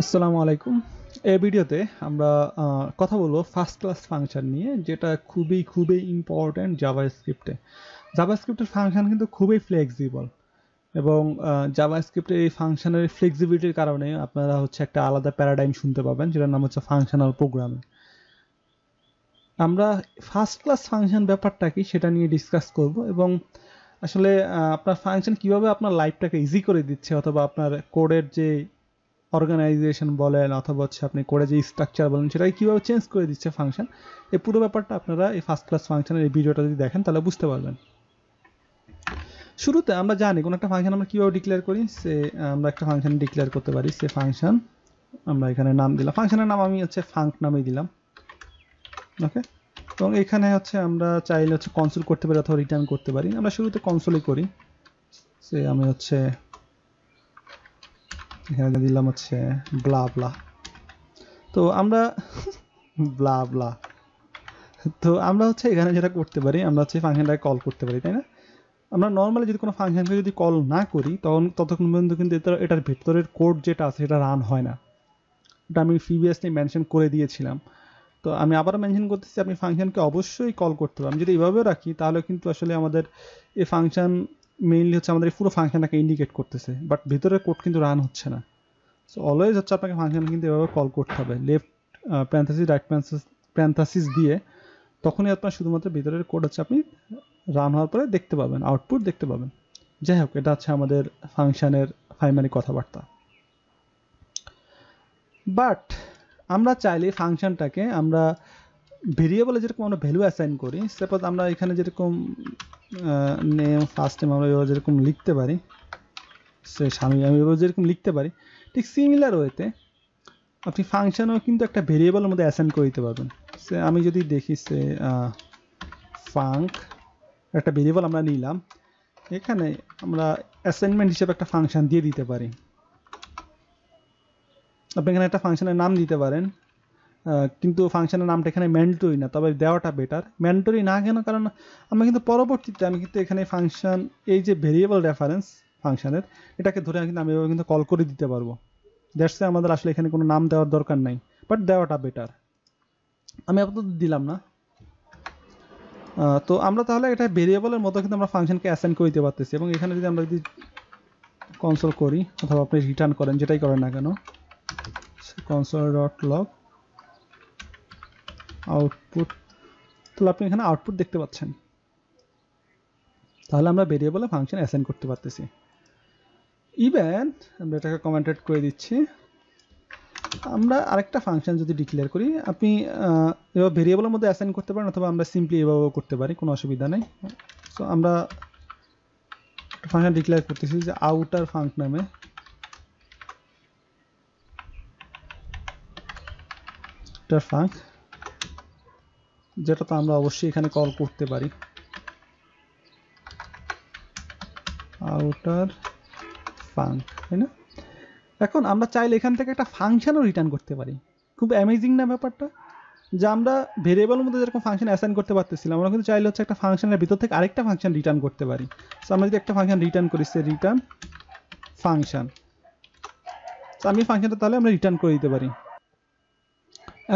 আসসালামু আলাইকুম। এই ভিডিওতে আমরা কথা বলবো ফার্স্ট ক্লাস ফাংশন নিয়ে, যেটা খুবই ইম্পর্ট্যান্ট জাভাস্ক্রিপ্টে। জাভাস্ক্রিপ্টের ফাংশন কিন্তু খুবই ফ্লেক্সিবল, এবং জাভাস্ক্রিপ্টের এই ফাংশনের ফ্লেক্সিবিলিটির কারণে আপনারা হচ্ছে একটা আলাদা প্যারাডাইম শুনতে পাবেন, যেটার নাম হচ্ছে ফাংশনাল প্রোগ্রামিং। আমরা ফার্স্ট ক্লাস ফাংশন ব্যাপারটা কি সেটা নিয়ে ডিসকাস করব, এবং আসলে আপনার ফাংশন কিভাবে আপনার লাইফটাকে ইজি করে দিচ্ছে, অথবা আপনার কোডের যে অর্গানাইজেশন বলেন অথবা হচ্ছে আপনি কোডে যে স্ট্রাকচার বলেন সেটাকে কীভাবে চেঞ্জ করে দিচ্ছে ফাংশন। এই পুরো ব্যাপারটা আপনারা এই ফার্স্ট ক্লাস ফাংশনের এই ভিডিওটা যদি দেখেন তাহলে বুঝতে পারবেন। শুরুতে আমরা জানি কোনো একটা ফাংশন আমরা কীভাবে ডিক্লেয়ার করি। সে আমরা একটা ফাংশন ডিক্লেয়ার করতে পারি, সে ফাংশন আমরা এখানে নাম দিলাম, ফাংশনের নাম আমি হচ্ছে ফাঙ্ক নামেই দিলাম। ওকে, এবং এখানে হচ্ছে আমরা চাইলে হচ্ছে কনসোল করতে পারি অথবা রিটার্ন করতে পারি। আমরা শুরুতে কনসোলই করি। সে আমি হচ্ছে এখানে দিলাম হচ্ছে ব্লা ব্লা। তো আমরা ব্লা ব্লা তো আমরা হচ্ছে এখানে যেটা করতে পারি, আমরা হচ্ছে ফাংশনটাকে কল করতে পারি, তাই না? আমরা নর্মালি যদি কোনো ফাংশনকে যদি কল না করি তখন ততক্ষণ পর্যন্ত কিন্তু এটার ভেতরের কোড যেটা আছে সেটা রান হয় না। এটা আমি প্রিভিয়াসলি মেনশন করে দিয়েছিলাম। তো আমি আবার মেনশন করতেছি, আপনি ফাংশনকে অবশ্যই কল করতে হবে। আমি যদি এইভাবেও রাখি তাহলে কিন্তু আসলে আমাদের এই ফাংশন মেইনলি হচ্ছে আমাদের পুরো ফাংশনটাকে ইন্ডিকেট করতেছে, বাট ভেতরের কোড কিন্তু রান হচ্ছে না। সো অলওয়েজ হচ্ছে আপনাকে ফাংশন কিন্তু এভাবে কল করতে হবে, লেফট প্যারেনথেসিস রাইট প্যারেনথেসিস দিয়ে। তখনই আপনার শুধুমাত্র ভিতরের কোড হচ্ছে আপনি রান হওয়ার পরে দেখতে পাবেন, আউটপুট দেখতে পাবেন। যাই হোক, এটা হচ্ছে আমাদের ফাংশনের প্রাইমারি কথাবার্তা। বাট আমরা চাইলে ফাংশনটাকে আমরা ভেরিয়েবলে যেরকম আমরা ভ্যালু অ্যাসাইন করি, সাপোজ আমরা এখানে যেরকম নেম ফার্স্ট নেম আমরা এভাবে যেরকম লিখতে পারি, সে স্বামী আমি এভাবে যেরকম লিখতে পারি, ঠিক সিমিলার ওয়েতে আপনি ফাংশনও কিন্তু একটা ভেরিয়েবলের মধ্যে অ্যাসাইন করে দিতে পারবেন। সে আমি যদি দেখি সে ফাঙ্ক একটা ভেরিয়েবল আমরা নিলাম, এখানে আমরা অ্যাসাইনমেন্ট হিসেবে একটা ফাংশন দিয়ে দিতে পারি। আপনি এখানে একটা ফাংশনের নাম দিতে পারেন, কিন্তু ফাংশনের নামটা এখানে ম্যান্ডেটরি না, তবে দেওয়াটা বেটার। ম্যান্ডেটরি না কেন, কারণ আমরা কিন্তু পরবর্তীতে আমি কিন্তু এখানে ফাংশন এই যে ভেরিয়েবল রেফারেন্স ফাংশনের এটাকে ধরে কিন্তু আমি এভাবে কিন্তু কল করে দিতে পারবো। দ্যাটস আমাদের আসলে এখানে কোনো নাম দেওয়ার দরকার নাই, বাট দেওয়াটা বেটার। আমি আপাতত দিলাম না। তো আমরা তাহলে এটা ভেরিয়েবলের মতো কিন্তু আমরা ফাংশনকে অ্যাসাইন করে দিতে পারতেছি, এবং এখানে যদি আমরা যদি কনসোল করি অথবা আপনি রিটার্ন করেন, যেটাই করেন না কেন, কনসোল ডট লগ আউটপুট, তাহলে আপনি এখানে আউটপুট দেখতে পাচ্ছেন। তাহলে আমরা ভেরিয়েবলে ফাংশন অ্যাসাইন করতে পারতেছি। ইভেন আমরা এটাকে কমেন্টেড করে দিচ্ছি। আমরা আরেকটা ফাংশন যদি ডিক্লেয়ার করি, আপনি এভাবে ভেরিয়েবলের মধ্যে অ্যাসাইন করতে পারেন, অথবা আমরা সিম্পলি এভাবেও করতে পারি, কোনো অসুবিধা নেই। সো আমরা ফাংশন ডিক্লেয়ার করতেছি যে আউটার ফাঙ্ক নামে, ফাঙ্ক, যেটা তো আমরা অবশ্যই এখানে কল করতে পারি, আউটার ফাঙ্ক, তাই না? এখন আমরা চাইলে এখান থেকে একটা ফাংশনও রিটার্ন করতে পারি। খুব অ্যামেজিং না ব্যাপারটা, যে আমরা ভেরিয়েবলের মধ্যে যেরকম ফাংশন অ্যাসাইন করতে পারতেছিলাম, আমরা কিন্তু চাইলে হচ্ছে একটা ফাংশনের ভিতর থেকে আরেকটা ফাংশন রিটার্ন করতে পারি। সো আমরা যদি একটা ফাংশন রিটার্ন করি, সে রিটার্ন ফাংশন, তো আমি ফাংশনটা তাহলে আমরা রিটার্ন করে দিতে পারি।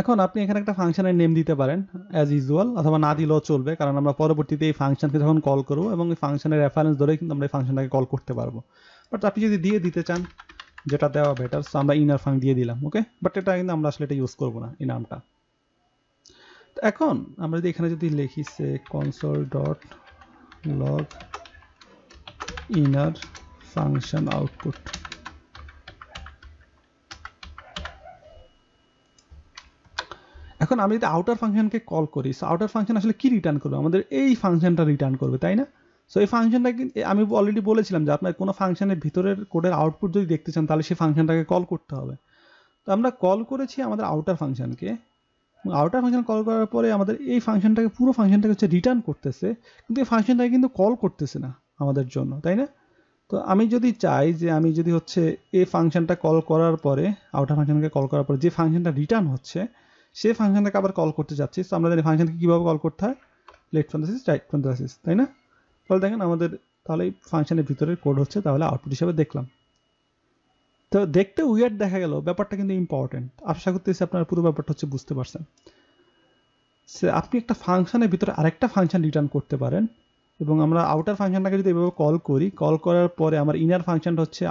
এখন আপনি এখানে একটা ফাংশনের নেম দিতে পারেন অ্যাজ ইউজুয়াল, অথবা না দিলেও চলবে, কারণ আমরা পরবর্তীতে এই ফাংশনকে যখন কল করবো এবং এই ফাংশনের রেফারেন্স ধরে কিন্তু আমরা এই ফাংশনটাকে কল করতে পারবো। বাট আপনি যদি দিয়ে দিতে চান, যেটা দেওয়া বেটার, সো আমরা ইনার ফাঙ্ক দিয়ে দিলাম। ওকে, বাট এটা কিন্তু আমরা আসলে এটা ইউজ করবো না, এই নামটা। এখন আমরা যদি এখানে যদি লিখি সে console dot log inner function output, এখন আমি যদি আউটার ফাংশনকে কল করি, সো আউটার ফাংশন আসলে কি রিটার্ন করবে? আমাদের এই ফাংশনটা রিটার্ন করবে, তাই না? সো এই ফাংশনটা কিন্তু আমি অলরেডি বলেছিলাম যে আপনার কোনো ফাংশনের ভিতরের কোডের আউটপুট যদি দেখতে চান তাহলে সেই ফাংশনটাকে কল করতে হবে। তো আমরা কল করেছি আমাদের আউটার ফাংশনকে, আউটার ফাংশন কল করার পরে আমাদের এই ফাংশনটাকে পুরো ফাংশনটাকে হচ্ছে রিটার্ন করতেছে, কিন্তু এই ফাংশনটাকে কিন্তু কল করতেছে না আমাদের জন্য, তাই না? তো আমি যদি চাই যে আমি যদি হচ্ছে এই ফাংশনটা কল করার পরে, আউটার ফাংশনকে কল করার পরে যে ফাংশনটা রিটার্ন হচ্ছে সেই ফাংশনটাকে আবার কল করতে যাচ্ছি, তো আমরা জানি ফাংশনকে কীভাবে কল করতে হয়, লেফট প্যারেনথেসিস রাইট প্যারেনথেসিস, তাই না? তাহলে দেখেন আমাদের তাহলে এই ফাংশনের ভিতরের কোড হচ্ছে তাহলে আউটপুট হিসাবে দেখলাম। তো দেখতে উইয়ার্ড দেখা গেল, ব্যাপারটা কিন্তু ইম্পর্টেন্ট। আশা করতেছি আপনারা পুরো ব্যাপারটা হচ্ছে বুঝতে পারছেন। আপনি একটা ফাংশনের ভিতরে আরেকটা ফাংশন রিটার্ন করতে পারেন, এবং আমরা আউটার ফাংশনটাকে যদি এভাবে কল করি, কল করার পরে আমার ইনার ফাংশনটা হচ্ছে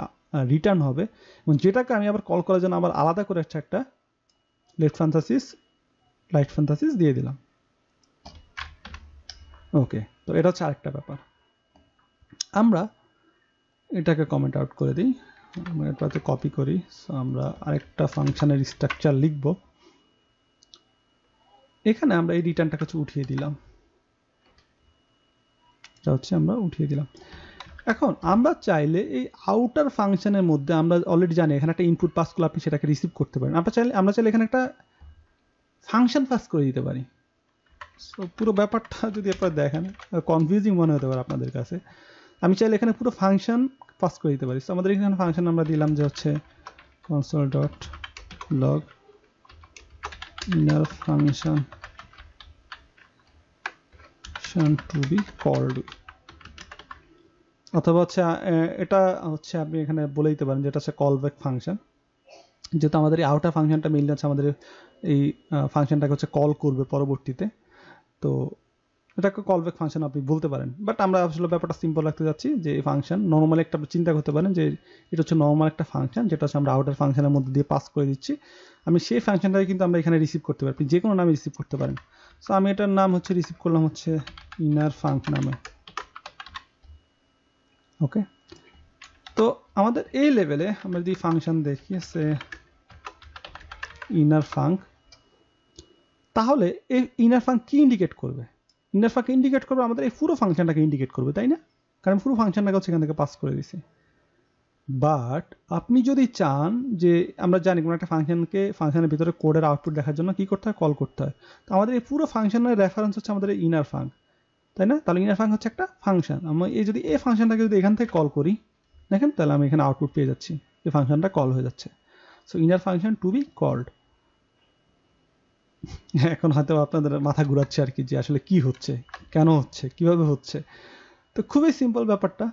রিটার্ন হবে, এবং যেটাকে আমি আবার কল করার জন্য আবার আলাদা করে একটা লেফট প্যারেনথেসিস রাইট প্যারেনথেসিস দিয়ে দিলাম। ওকে, তো এটা হচ্ছে আরেকটা ব্যাপার। আমরা এটাকে কমেন্ট আউট করে দিই, আমরা এটাতে কপি করি। সো আমরা আরেকটা ফাংশনের স্ট্রাকচার লিখব, এখানে আমরা এই রিটার্নটাকে উঠিয়ে দিলাম, এটা হচ্ছে আমরা উঠিয়ে দিলাম। এখন আমরা চাইলে এই আউটার ফাংশনের মধ্যে, আমরা অলরেডি জানি এখানে একটা ইনপুট পাস করলে আপনি সেটাকে রিসিভ করতে পারেন। আমরা চাইলে এখানে একটা ফাংশন পাস করে দিতে পারি। সো পুরো ব্যাপারটা যদি আপনারা দেখেন, কনফিউজিং মনে হতে পারে আপনাদের কাছে। আমি চাইলে এখানে পুরো ফাংশন পাস করে দিতে পারি। সো আমাদের এখানে ফাংশন আমরা দিলাম যে হচ্ছে console.log inner function to be called, অথবা হচ্ছে এটা হচ্ছে আপনি এখানে বলে দিতে পারেন যেটা হচ্ছে কলব্যাক ফাংশন, যেহেতু আমাদের এই আউটার ফাংশনটা মেইনলি হচ্ছে আমাদের এই ফাংশনটাকে হচ্ছে কল করবে পরবর্তীতে, তো এটাকে কলব্যাক ফাংশন আপনি বলতে পারেন। বাট আমরা আসলে ব্যাপারটা সিম্পল রাখতে যাচ্ছি, যে এই ফাংশন নর্মালি একটা চিন্তা করতে পারেন যে এটা হচ্ছে নর্মাল একটা ফাংশন, যেটা হচ্ছে আমরা আউটার ফাংশনের মধ্যে দিয়ে পাস করে দিচ্ছি। আমি সেই ফাংশনটাকে কিন্তু আমরা এখানে রিসিভ করতে পারি, যে কোনো নামে রিসিভ করতে পারেন। সো আমি এটার নাম হচ্ছে রিসিভ করলাম হচ্ছে ইনার ফাংক নামে। ওকে, তো আমাদের এই লেভেলে আমরা যদি ফাংশন দেখি সে ইনার ফাংক, তাহলে এই ইনার ফাংক কি ইন্ডিকেট করবে? ইনার ফাংক ইন্ডিকেট করবে আমাদের এই পুরো ফাংশনটাকে ইন্ডিকেট করবে, তাই না? কারণ পুরো ফাংশনটাকে হচ্ছে এখান থেকে পাস করে দিছি। বাট আপনি যদি চান যে, আমরা জানি কোনো একটা ফাংশনের ভিতরে কোডের আউটপুট দেখার জন্য কি করতে হয়, কল করতে হয়। তো আমাদের এই পুরো ফাংশনের রেফারেন্স হচ্ছে আমাদের এই ইনার ফাংক, তাই না? তাহলে ইনার ফাংক হচ্ছে একটা ফাংশন। আমরা যদি এই ফাংশনটাকে যদি এখান থেকে কল করি, দেখেন তাহলে আমি এখানে আউটপুট পেয়ে যাচ্ছি, এই ফাংশনটা কল হয়ে যাচ্ছে। So inner function to be called. এখন হয়তো আপনাদের মাথা ঘুরাচ্ছে আর কি, যে আসলে কি হচ্ছে, কেন হচ্ছে, কিভাবে হচ্ছে। তো খুবই সিম্পল ব্যাপারটা।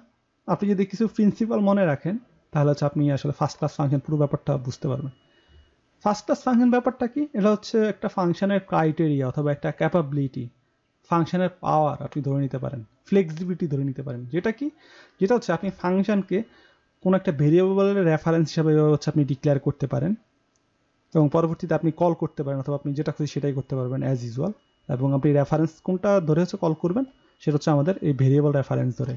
আপনি যদি কিছু প্রিন্সিপাল মনে রাখেন, তাহলে হচ্ছে আপনি আসলে ফার্স্ট ক্লাস ফাংশন পুরো ব্যাপারটা বুঝতে পারবেন। ফার্স্ট ক্লাস ফাংশন ব্যাপারটা কি? এটা হচ্ছে একটা ফাংশনের ক্রাইটেরিয়া অথবা একটা ক্যাপাবিলিটি, ফাংশনের পাওয়ার আপনি ধরে নিতে পারেন, ফ্লেক্সিবিলিটি ধরে নিতে পারেন। যেটা কি? যেটা হচ্ছে আপনি ফাংশনকে কোনো একটা ভেরিয়েবলের রেফারেন্স হিসাবে হচ্ছে আপনি ডিক্লেয়ার করতে পারেন, এবং পরবর্তীতে আপনি কল করতে পারেন, অথবা আপনি যেটা খুশি সেটাই করতে পারবেন অ্যাজ ইউজুয়াল। এবং আপনি রেফারেন্স কোনটা ধরে হচ্ছে কল করবেন, সেটা হচ্ছে আমাদের এই ভেরিয়েবল রেফারেন্স ধরে।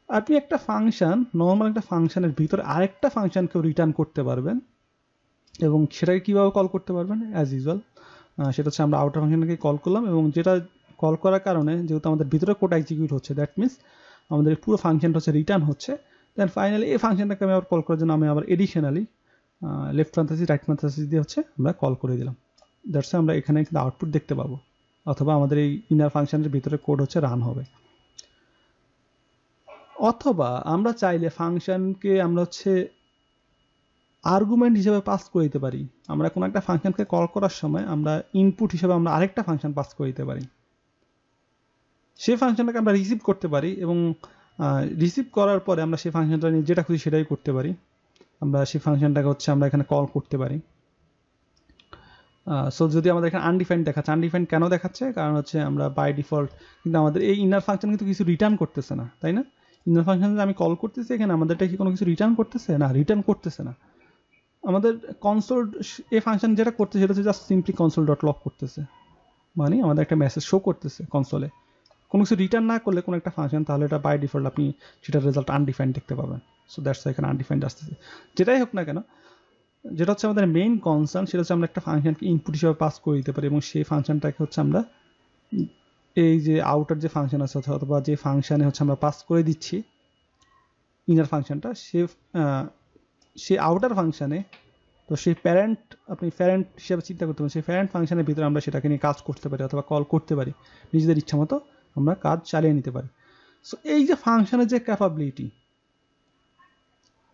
আপনি একটা ফাংশন, নর্মাল একটা ফাংশনের ভিতরে আরেকটা ফাংশনকেও রিটার্ন করতে পারবেন, এবং সেটাকে কীভাবে কল করতে পারবেন অ্যাজ ইউজুয়াল, সেটা হচ্ছে আমরা আউটার ফাংশনকে কল করলাম, এবং যেটা কল করার কারণে যেহেতু আমাদের ভিতরে কোড এক্সিকিউট হচ্ছে, দ্যাট মিনস আমাদের পুরো ফাংশনটা হচ্ছে রিটার্ন হচ্ছে। দেন ফাইনালি এই ফাংশনটাকে আমি আবার কল করার জন্য আমি আবার additionally left parenthesis right parenthesis দিয়ে হচ্ছে আমরা কল করে দিলাম। দ্যাটস আমরা এখানে কিন্তু আউটপুট দেখতে পাবো, অথবা আমাদের এই ইনার ফাংশনের ভিতরে কোড হচ্ছে রান হবে। অথবা আমরা চাইলে ফাংশনকে আমরা হচ্ছে আর্গুমেন্ট হিসেবে পাস করে দিতে পারি। আমরা কোনো একটা ফাংশনকে কল করার সময় আমরা ইনপুট হিসেবে আমরা আরেকটা ফাংশন পাস করে দিতে পারি, সেই ফাংশনটাকে আমরা রিসিভ করতে পারি, এবং রিসিভ করার পরে আমরা সেই ফাংশনটা নিয়ে যেটা খুশি সেটাই করতে পারি। আমরা সেই ফাংশনটাকে হচ্ছে আমরা এখানে কল করতে পারি। সো যদি আমাদের এখানে আনডিফাইন্ড দেখাচ্ছে, আনডিফাইন্ড কেন দেখাচ্ছে? কারণ হচ্ছে আমরা বাই ডিফল্ট কিন্তু আমাদের এই ইনার ফাংশন কিন্তু কিছু রিটার্ন করতেছে না, তাই না? ইনার ফাংশন আমি কল করতেছি, এখানে আমাদেরটা কি কোনো কিছু রিটার্ন করতেছে না? রিটার্ন করতেছে না। আমাদের কনসোল এই ফাংশন যেটা করতেছে সেটা হচ্ছে জাস্ট সিম্পলি console.log করতেছে, মানে আমাদের একটা মেসেজ শো করতেছে কনসোলে। কোনো কিছু রিটার্ন না করলে কোনো একটা ফাংশন, তাহলে এটা বাই ডিফল্ট আপনি সেটার রেজাল্ট আনডিফাইন্ড দেখতে পাবেন। সো দ্যাটস এখানে আনডিফাইন্ড আসতেছে। যেটাই হোক না কেন, যেটা হচ্ছে আমাদের মেইন কনসার্ন, সেটা হচ্ছে আমরা একটা ফাংশনকে ইনপুট হিসেবে পাস করে দিতে পারি, এবং সেই ফাংশনটাকে হচ্ছে আমরা এই যে আউটার যে ফাংশন আছে অথবা যে ফাংশনে হচ্ছে আমরা পাস করে দিচ্ছি ইনার ফাংশনটা, সে আউটার ফাংশনে, তো সেই প্যারেন্ট, আপনি প্যারেন্ট হিসেবে চিন্তা করতে পারেন, সেই প্যারেন্ট ফাংশনের ভিতরে আমরা সেটাকে নিয়ে কাজ করতে পারি অথবা কল করতে পারি, নিজেদের ইচ্ছা মতো আমরা কাজ চালিয়ে নিতে পারি। সো এই যে ফাংশনের যে capability,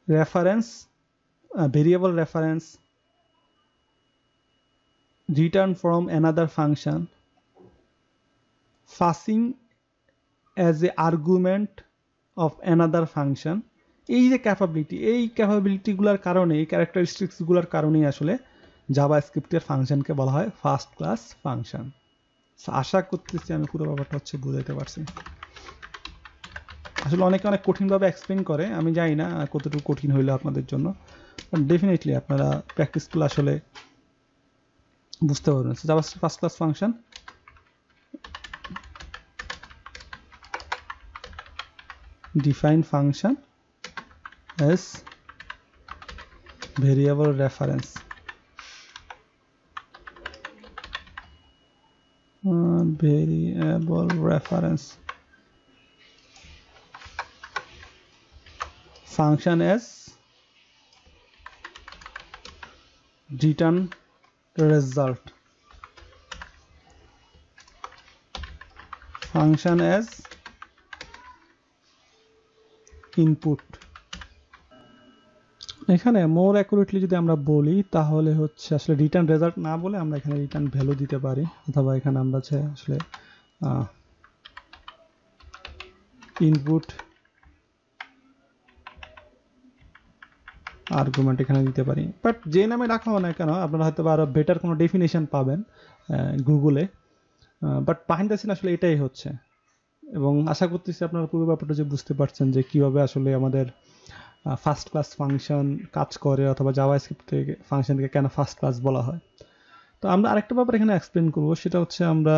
reference, variable reference, return from another function, passing as a argument of another function, এই যে ক্যাপাবিলিটি, এই ক্যাপাবিলিটিগুলোর কারণে, এই ক্যারেক্টারিস্টিক্সগুলোর কারণেই আসলে জাভাস্ক্রিপ্টের ফাংশনকে বলা হয় ফার্স্ট ক্লাস ফাংশন। আশা করতেছি আমি পুরো ব্যাপারটা হচ্ছে বুঝাইতে পারছি। আসলে অনেকে অনেক কঠিনভাবে এক্সপ্লেন করে, আমি জানি না কতটুকু কঠিন হইলো আপনাদের জন্য, ডেফিনেটলি আপনারা প্র্যাকটিস করলে আসলে বুঝতে পারবেন। JavaScript first class function, define function as variable reference, variable reference function as return result, function as input। এখানে মোর অ্যাকুরেটলি যদি আমরা বলি তাহলে হচ্ছে আসলে রিটার্ন রেজাল্ট না বলে আমরা এখানে রিটার্ন ভ্যালু দিতে পারি, অথবা এখানে আমরা আসলে ইনপুট আর্গুমেন্ট এখানে দিতে পারি। বাট যে নামে রাখা হয় না কেন আপনারা হয়তো আরো বেটার কোনো ডেফিনেশন পাবেন গুগলে, বাট বিহাইন্ড দ্য সিন আসলে এটাই হচ্ছে। এবং আশা করতেছি আপনারা পুরো ব্যাপারটা যে বুঝতে পারছেন যে কিভাবে আসলে আমাদের ফার্স্ট ক্লাস ফাংশন কাজ করে, অথবা জাভাস্ক্রিপ্ট ফাংশনকে কেন ফার্স্ট ক্লাস বলা হয়। তো আমরা আরেকটা ব্যাপার এখানে এক্সপ্লেন করবো, সেটা হচ্ছে আমরা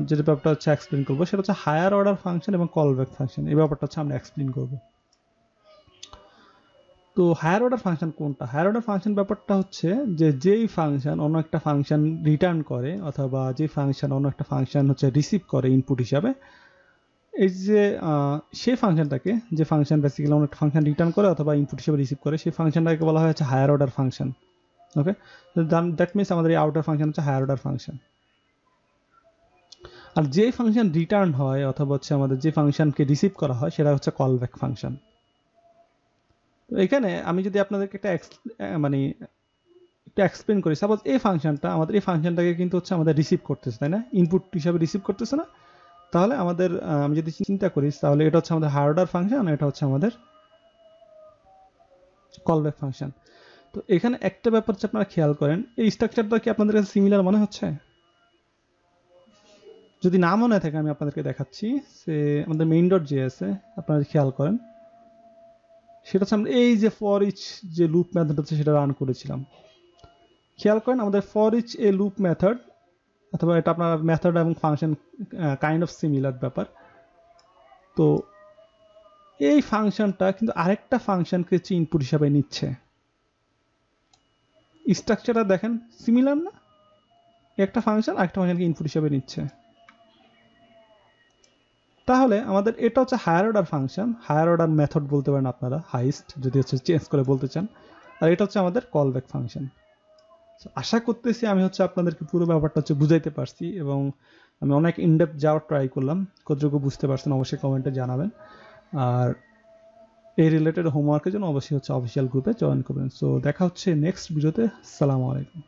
যেটা ব্যাপারটা হচ্ছে এক্সপ্লেন করবো সেটা হচ্ছে হায়ার অর্ডার ফাংশন এবং কলব্যাক ফাংশন। এই ব্যাপারটা হচ্ছে আমরা এক্সপ্লেন করবো। তো হায়ার অর্ডার ফাংশন কোনটা? হায়ার অর্ডার ফাংশন ব্যাপারটা হচ্ছে যে যেই ফাংশন অন্য একটা ফাংশন রিটার্ন করে, অথবা যে ফাংশন অন্য একটা ফাংশন হচ্ছে রিসিভ করে ইনপুট হিসাবে, এই যে সেই ফাংশনটাকে, যে ফাংশন বেসিক্যালি অন্য একটা ফাংশন রিটার্ন করে অথবা ইনপুট হিসেবে রিসিভ করে, সেই ফাংশনটাকে বলা হয় হচ্ছে higher order function. Okay, that means আমাদের এই আউটার ফাংশন হচ্ছে হায়ার অর্ডার ফাংশন। আর যে ফাংশন রিটার্ন হয় অথবা হচ্ছে আমাদের যে ফাংশনকে রিসিভ করা হয় সেটা হচ্ছে কলব্যাক ফাংশন। তো এখানে আমি যদি আপনাদেরকে একটা মানে একটু এক্সপ্লেন করি, সাপোজ এই ফাংশনটা, আমাদের এই ফাংশনটাকে কিন্তু হচ্ছে আমাদের রিসিভ করতেছে, তাই না? ইনপুট হিসাবে রিসিভ করতেছে না। তাহলে আমাদের আমি যদি চিন্তা করি তাহলে এটা হচ্ছে আমাদের হায়ার অর্ডার ফাংশন, এটা হচ্ছে আমাদের কলব্যাক ফাংশন। তো এখানে একটা ব্যাপার হচ্ছে আপনারা খেয়াল করেন, এই স্ট্রাকচারটা কি আপনাদের কাছে সিমিলার মনে হচ্ছে? যদি না মনে থাকে আমি আপনাদেরকে দেখাচ্ছি। সে আমাদের মেইন ডট জেএস এ আপনারা খেয়াল করেন, সেটা হচ্ছে আমরা এই যে ফর ইচ যে লুপ মেথড আছে সেটা রান করেছিলাম। খেয়াল করেন আমাদের ফর ইচ এ লুপ মেথড, অথবা এটা আপনার মেথড এবং ফাংশন কাইন্ড অফ সিমিলার ব্যাপার। তো এই ফাংশনটা কিন্তু আরেকটা ফাংশনকে ইনপুট হিসাবে নিচ্ছে। স্ট্রাকচারটা দেখেন সিমিলার না? একটা ফাংশন আরেকটা ফাংশনকে ইনপুট হিসাবে নিচ্ছে। তাহলে আমাদের এটা হচ্ছে higher order function, higher order method বলতে পারেন আপনারা, হাইস্ট যদি হচ্ছে চেঞ্জ করে বলতে চান। আর এটা হচ্ছে আমাদের কলব্যাক ফাংশন। আশা করতেছি আমি হচ্ছে আপনাদেরকে পুরো ব্যাপারটা হচ্ছে বুঝাইতে পারছি, এবং আমি অনেক ইনডেপথ যাওয়ার ট্রাই করলাম। কতটুকু বুঝতে পারছেন অবশ্যই কমেন্টে জানাবেন। আর এই রিলেটেড হোমওয়ার্কের জন্য অবশ্যই হচ্ছে অফিসিয়াল গ্রুপে জয়েন করবেন। সো দেখা হচ্ছে নেক্সট ভিডিওতে। আসসালামু আলাইকুম।